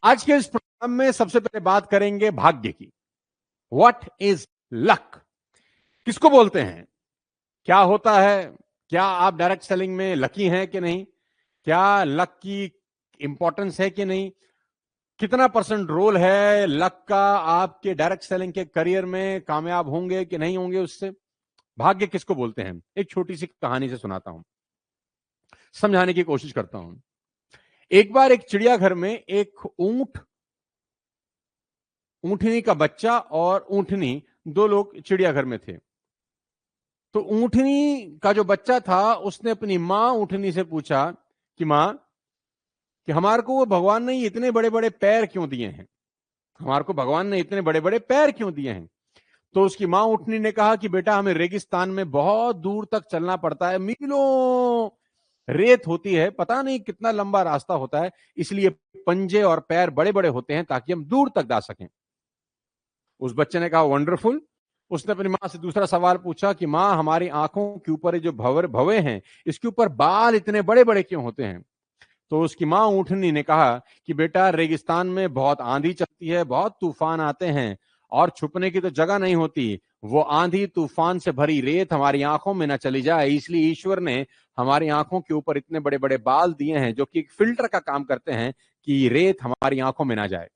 आज के इस प्रोग्राम में सबसे पहले बात करेंगे भाग्य की। What is luck? किसको बोलते हैं? क्या होता है? क्या आप डायरेक्ट सेलिंग में लकी हैं कि नहीं? क्या लक की इंपॉर्टेंस है कि नहीं? कितना परसेंट रोल है लक का आपके डायरेक्ट सेलिंग के करियर में? कामयाब होंगे कि नहीं होंगे उससे? भाग्य किसको बोलते हैं? एक छोटी सी कहानी से सुनाता हूं, समझाने की कोशिश करता हूं। एक बार एक चिड़ियाघर में एक ऊंटनी का बच्चा और ऊंटनी, दो लोग चिड़ियाघर में थे। तो ऊंटनी का जो बच्चा था उसने अपनी मां ऊंटनी से पूछा कि मां, कि हमारे को वो भगवान ने इतने बड़े बड़े पैर क्यों दिए हैं? हमारे को भगवान ने इतने बड़े बड़े पैर क्यों दिए हैं? तो उसकी मां ऊंटनी ने कहा कि बेटा, हमें रेगिस्तान में बहुत दूर तक चलना पड़ता है, मीलों रेत होती है, पता नहीं कितना लंबा रास्ता होता है, इसलिए पंजे और पैर बड़े बड़े होते हैं ताकि हम दूर तक जा सकें। उस बच्चे ने कहा वंडरफुल। उसने अपनी मां से दूसरा सवाल पूछा कि मां, हमारी आंखों के ऊपर जो भवे हैं, इसके ऊपर बाल इतने बड़े बड़े क्यों होते हैं? तो उसकी मां ऊंटनी ने कहा कि बेटा, रेगिस्तान में बहुत आंधी चलती है, बहुत तूफान आते हैं और छुपने की तो जगह नहीं होती। वो आंधी तूफान से भरी रेत हमारी आंखों में न चली जाए, इसलिए ईश्वर ने हमारी आंखों के ऊपर इतने बड़े बड़े बाल दिए हैं जो कि एक फिल्टर का काम करते हैं कि रेत हमारी आंखों में ना जाए।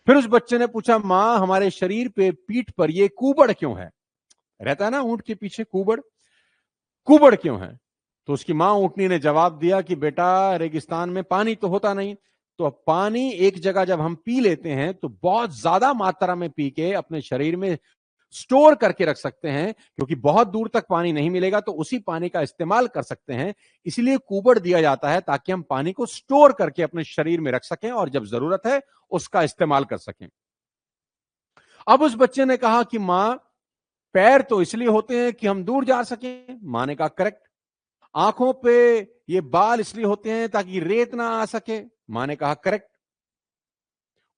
फिर उस बच्चे ने पूछा, मां, हमारे शरीर पे पीठ पर ये कुबड़ क्यों है? रहता है ना ऊंट के पीछे कुबड़, कुबड़ क्यों है? तो उसकी मां ऊंटनी ने जवाब दिया कि बेटा, रेगिस्तान में पानी तो होता नहीं, तो पानी एक जगह जब हम पी लेते हैं तो बहुत ज्यादा मात्रा में पी के अपने शरीर में स्टोर करके रख सकते हैं, क्योंकि बहुत दूर तक पानी नहीं मिलेगा तो उसी पानी का इस्तेमाल कर सकते हैं। इसलिए कुबड़ दिया जाता है ताकि हम पानी को स्टोर करके अपने शरीर में रख सकें और जब जरूरत है उसका इस्तेमाल कर सकें। अब उस बच्चे ने कहा कि मां, पैर तो इसलिए होते हैं कि हम दूर जा सकें। मां ने कहा करेक्ट। आंखों पे ये बाल इसलिए होते हैं ताकि रेत ना आ सके। मां ने कहा करेक्ट।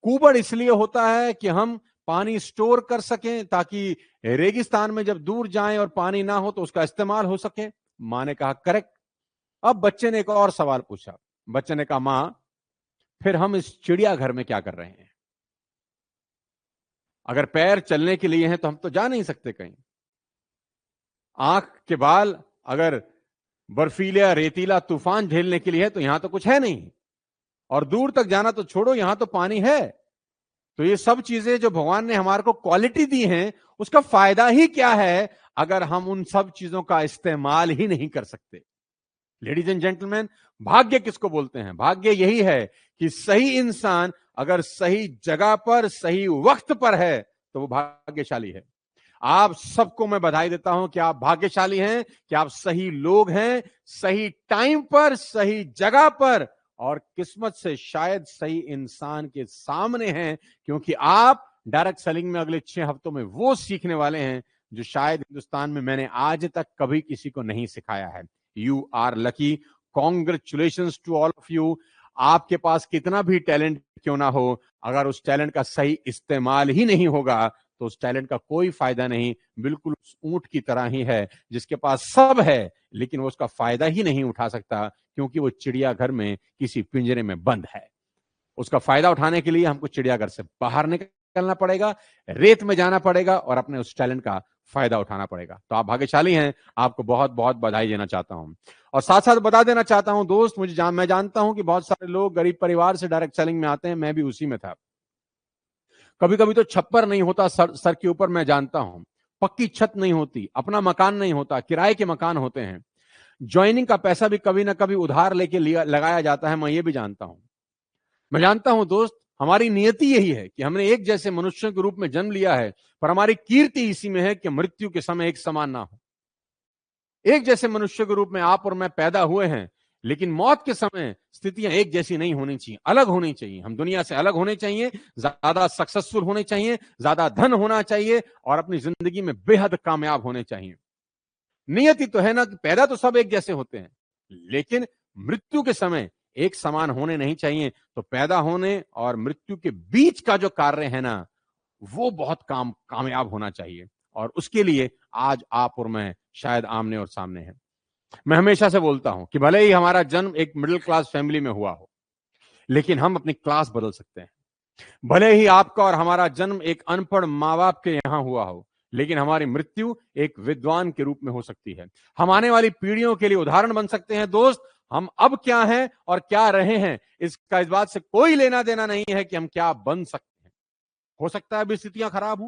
कुबड़ इसलिए होता है कि हम पानी स्टोर कर सकें ताकि रेगिस्तान में जब दूर जाएं और पानी ना हो तो उसका इस्तेमाल हो सके। मां ने कहा करेक्ट। अब बच्चे ने एक और सवाल पूछा। बच्चे ने कहा, मां, फिर हम इस चिड़ियाघर में क्या कर रहे हैं? अगर पैर चलने के लिए हैं तो हम तो जा नहीं सकते कहीं। आंख के बाल अगर बर्फीला रेतीला तूफान झेलने के लिए है तो यहां तो कुछ है नहीं, और दूर तक जाना तो छोड़ो, यहां तो पानी है। तो ये सब चीजें जो भगवान ने हमारे को क्वालिटी दी हैं, उसका फायदा ही क्या है अगर हम उन सब चीजों का इस्तेमाल ही नहीं कर सकते? लेडीज एंड जेंटलमैन, भाग्य किसको बोलते हैं? भाग्य यही है कि सही इंसान अगर सही जगह पर सही वक्त पर है तो वो भाग्यशाली है। आप सबको मैं बधाई देता हूं कि आप भाग्यशाली हैं, कि आप सही लोग हैं, सही टाइम पर सही जगह पर, और किस्मत से शायद सही इंसान के सामने हैं, क्योंकि आप डायरेक्ट सेलिंग में अगले 6 हफ्तों में वो सीखने वाले हैं जो शायद हिंदुस्तान में मैंने आज तक कभी किसी को नहीं सिखाया है। You are lucky. Congratulations to all of you. आपके पास कितना भी टैलेंट क्यों ना हो, अगर उस टैलेंट का सही इस्तेमाल ही नहीं होगा तो उस टैलेंट का कोई फायदा नहीं। बिल्कुल उस ऊंट की तरह ही है जिसके पास सब है लेकिन वो उसका फायदा ही नहीं उठा सकता, क्योंकि वो चिड़ियाघर में किसी पिंजरे में बंद है। उसका फायदा उठाने के लिए हमको चिड़ियाघर से बाहर निकलना पड़ेगा, रेत में जाना पड़ेगा और अपने उस टैलेंट का फायदा उठाना पड़ेगा। तो आप भाग्यशाली हैं, आपको बहुत बहुत बधाई देना चाहता हूं। और साथ साथ बता देना चाहता हूं दोस्त, मैं जानता हूं कि बहुत सारे लोग गरीब परिवार से डायरेक्ट सेलिंग में आते हैं, मैं भी उसी में था। कभी कभी तो छप्पर नहीं होता सर के ऊपर, मैं जानता हूं। पक्की छत नहीं होती, अपना मकान नहीं होता, किराए के मकान होते हैं। ज्वाइनिंग का पैसा भी कभी ना कभी उधार लेके लगाया जाता है, मैं ये भी जानता हूं। मैं जानता हूं दोस्त, हमारी नियति यही है कि हमने एक जैसे मनुष्यों के रूप में जन्म लिया है, पर हमारी कीर्ति इसी में है कि मृत्यु के समय एक समान ना हो। एक जैसे मनुष्य के रूप में आप और मैं पैदा हुए हैं, लेकिन मौत के समय स्थितियां एक जैसी नहीं होनी चाहिए, अलग होनी चाहिए। हम दुनिया से अलग होने चाहिए, ज्यादा सक्सेसफुल होने चाहिए, ज्यादा धन होना चाहिए और अपनी जिंदगी में बेहद कामयाब होने चाहिए। नियति तो है ना कि पैदा तो सब एक जैसे होते हैं, लेकिन मृत्यु के समय एक समान होने नहीं चाहिए। तो पैदा होने और मृत्यु के बीच का जो कार्य है ना, वो बहुत कामयाब होना चाहिए। और उसके लिए आज आप और मैं शायद आमने और सामने हैं। मैं हमेशा से बोलता हूं कि भले ही हमारा जन्म एक मिडिल क्लास फैमिली में हुआ हो, लेकिन हम अपनी क्लास बदल सकते हैं। भले ही आपका और हमारा जन्म एक अनपढ़ माँ बाप के यहां हुआ हो, लेकिन हमारी मृत्यु एक विद्वान के रूप में हो सकती है। हम आने वाली पीढ़ियों के लिए उदाहरण बन सकते हैं। दोस्त, हम अब क्या हैं और क्या रहे हैं, इसका इस बात से कोई लेना देना नहीं है कि हम क्या बन सकते हैं। हो सकता है अभी स्थितियां खराब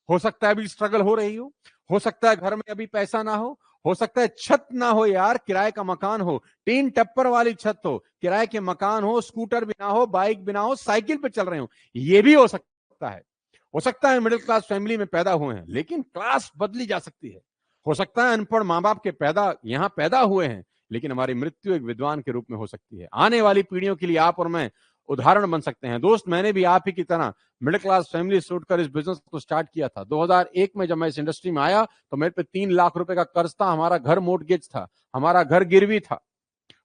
हो सकता है अभी स्ट्रगल हो रही हो सकता है घर में अभी पैसा ना हो सकता है छत ना हो, यार किराए का मकान हो, 3 टप्पर वाली छत हो, किराए के मकान हो, स्कूटर भी ना हो, बाइक भी ना हो, साइकिल पे चल रहे हो, ये भी हो सकता है मिडिल क्लास फैमिली में पैदा हुए हैं, लेकिन क्लास बदली जा सकती है। हो सकता है अनपढ़ मां बाप के यहां पैदा हुए हैं, लेकिन हमारी मृत्यु एक विद्वान के रूप में हो सकती है। आने वाली पीढ़ियों के लिए आप और मैं उदाहरण बन सकते हैं। दोस्त, मैंने भी आप ही की तरह मिडिल क्लास फैमिली से उठकर इस बिजनेस को स्टार्ट किया था। 2001 में जब मैं इस इंडस्ट्री में आया तो मेरे पे 3 लाख रुपए का कर्ज था, हमारा घर मोर्टगेज था, हमारा घर गिरवी था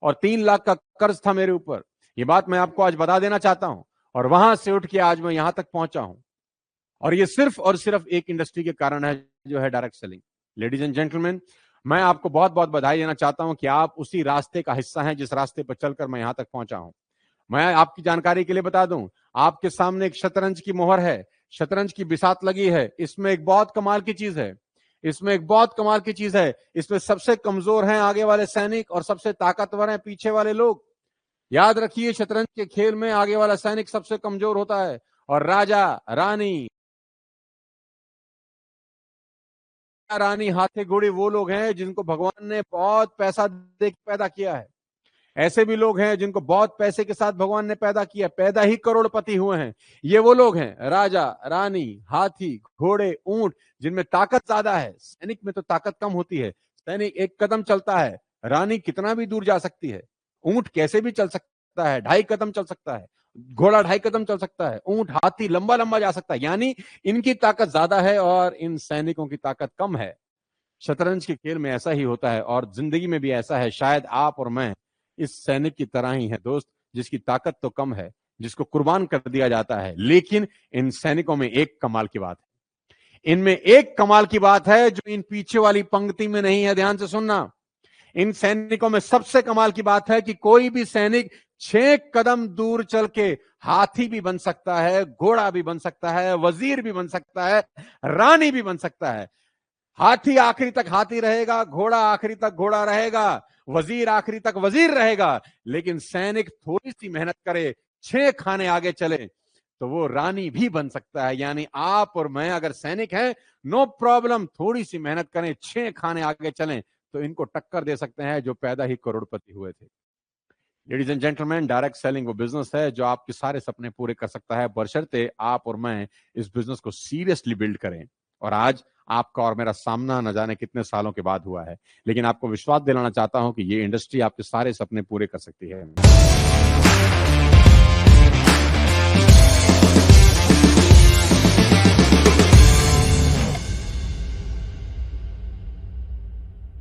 और 3 लाख का कर्ज था मेरे ऊपर। ये बात मैं आपको आज बता देना चाहता हूं और वहां से उठ के आज मैं यहां तक पहुंचा हूं और ये सिर्फ और सिर्फ एक इंडस्ट्री के कारण है, जो है direct selling. Ladies and gentleman, मैं आपको बहुत बहुत बधाई देना चाहता हूं कि आप उसी रास्ते का हिस्सा हैं जिस रास्ते पर चलकर मैं यहां तक पहुंचा हूं। मैं आपकी जानकारी के लिए बता दूं, आपके सामने एक शतरंज की मोहर है, शतरंज की बिसात लगी है। इसमें एक बहुत कमाल की चीज है, इसमें सबसे कमजोर हैं आगे वाले सैनिक और सबसे ताकतवर हैं पीछे वाले लोग। याद रखिए, शतरंज के खेल में आगे वाला सैनिक सबसे कमजोर होता है और रानी हाथी घोड़ी वो लोग हैं जिनको भगवान ने बहुत पैसा दे के पैदा किया है। ऐसे भी लोग हैं जिनको बहुत पैसे के साथ भगवान ने पैदा ही करोड़पति हुए हैं। ये वो लोग हैं, राजा, रानी, हाथी, घोड़े, ऊंट, जिनमें ताकत ज्यादा है। सैनिक में तो ताकत कम होती है। सैनिक 1 कदम चलता है, रानी कितना भी दूर जा सकती है, ऊंट कैसे भी चल सकता है, 2.5 कदम चल सकता है, घोड़ा 2.5 कदम चल सकता है, ऊंट, हाथी लंबा लंबा जा सकता है। यानी इनकी ताकत ज्यादा है और इन सैनिकों की ताकत कम है। शतरंज के खेल में ऐसा ही होता है और जिंदगी में भी ऐसा है। शायद आप और मैं इस सैनिक की तरह ही है दोस्त, जिसकी ताकत तो कम है, जिसको कुर्बान कर दिया जाता है। लेकिन इन सैनिकों में एक कमाल की बात है, इनमें एक कमाल की बात है जो इन पीछे वाली पंक्ति में नहीं है। ध्यान से सुनना, इन सैनिकों में सबसे कमाल की बात है कि कोई भी सैनिक 6 कदम दूर चल के हाथी भी बन सकता है, घोड़ा भी बन सकता है, वजीर भी बन सकता है, रानी भी बन सकता है। हाथी आखिरी तक हाथी रहेगा, घोड़ा आखिरी तक घोड़ा रहेगा, वजीर आखिरी तक वजीर रहेगा। लेकिन सैनिक थोड़ी सी मेहनत करे, 6 खाने आगे चले, तो वो रानी भी बन सकता है। यानी आप और मैं अगर सैनिक हैं, नो प्रॉब्लम, थोड़ी सी मेहनत करें, 6 खाने आगे चलें, तो इनको टक्कर दे सकते हैं जो पैदा ही करोड़पति हुए थे। Ladies and gentleman, direct selling वो बिजनेस है जो आपके सारे सपने पूरे कर सकता है, बशर्ते आप और मैं इस बिजनेस को सीरियसली बिल्ड करें। और आज आपका और मेरा सामना न जाने कितने सालों के बाद हुआ है, लेकिन आपको विश्वास दिलाना चाहता हूं कि ये इंडस्ट्री आपके सारे सपने पूरे कर सकती है।